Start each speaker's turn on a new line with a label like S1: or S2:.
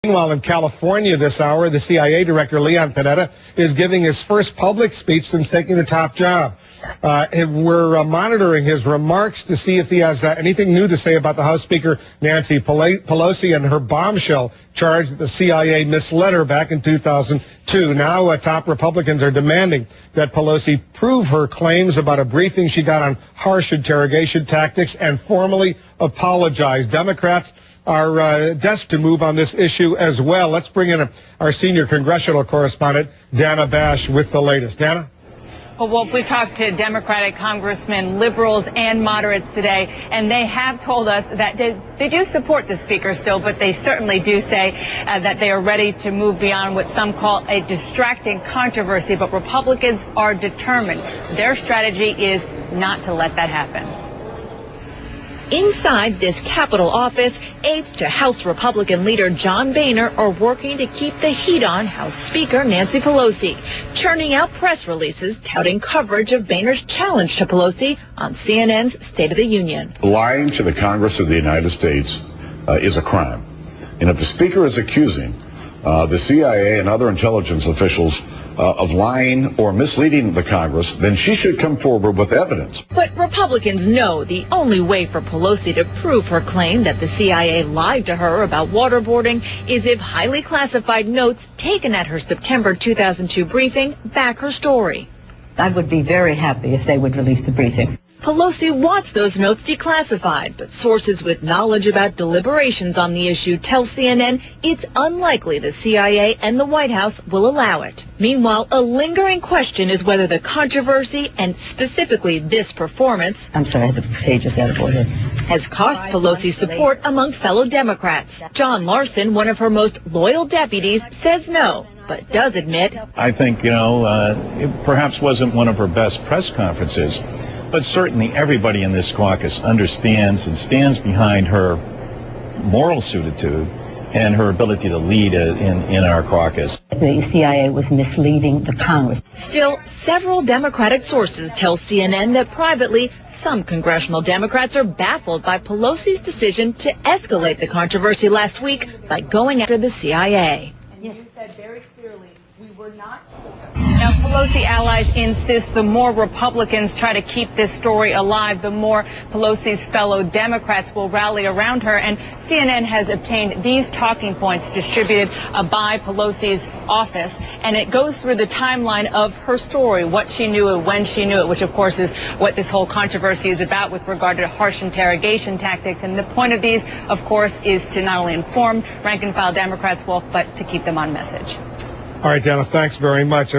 S1: Meanwhile, in California this hour, the CIA director, Leon Panetta, is giving his first public speech since taking the top job. We're monitoring his remarks to see if he has anything new to say about the House Speaker, Nancy Pelosi, and her bombshell charge that the CIA misled her back in 2002. Now, top Republicans are demanding that Pelosi prove her claims about a briefing she got on harsh interrogation tactics and formally apologize. Democrats are desperate to move on this issue as well. Let's bring in our senior congressional correspondent, Dana Bash, with the latest. Dana?
S2: Well, Wolf, we talked to Democratic congressmen, liberals, and moderates today, and they have told us that they do support the speaker still, but they certainly do say that they are ready to move beyond what some call a distracting controversy. But Republicans are determined. Their strategy is not to let that happen.
S3: Inside this Capitol office, aides to House Republican leader John Boehner are working to keep the heat on House Speaker Nancy Pelosi, churning out press releases touting coverage of Boehner's challenge to Pelosi on CNN's State of the Union.
S4: Lying to the Congress of the United States is a crime. And if the Speaker is accusing the CIA and other intelligence officials of lying or misleading the Congress, then she should come forward with evidence.
S3: But Republicans know the only way for Pelosi to prove her claim that the CIA lied to her about waterboarding is if highly classified notes taken at her September 2002 briefing back her story.
S5: I would be very happy if they would release the briefings.
S3: Pelosi wants those notes declassified, but sources with knowledge about deliberations on the issue tell CNN it's unlikely the CIA and the White House will allow it. Meanwhile, a lingering question is whether the controversy, and specifically this performance,
S5: I'm sorry, the page is out of order,
S3: has cost Pelosi support among fellow Democrats. John Larson, one of her most loyal deputies, says no, but does admit,
S6: I think, it perhaps wasn't one of her best press conferences. But certainly everybody in this caucus understands and stands behind her moral certitude and her ability to lead in our caucus.
S5: The CIA was misleading the Congress.
S3: Still, several Democratic sources tell CNN that privately, some congressional Democrats are baffled by Pelosi's decision to escalate the controversy last week by going after the CIA.
S2: And you said very clearly, we were not told. Now, Pelosi allies insist the more Republicans try to keep this story alive, the more Pelosi's fellow Democrats will rally around her. And CNN has obtained these talking points distributed by Pelosi's office. And it goes through the timeline of her story, what she knew and when she knew it, which, of course, is what this whole controversy is about with regard to harsh interrogation tactics. And the point of these, of course, is to not only inform rank-and-file Democrats, Wolf, but to keep them on message.
S1: All right, Dana, thanks very much.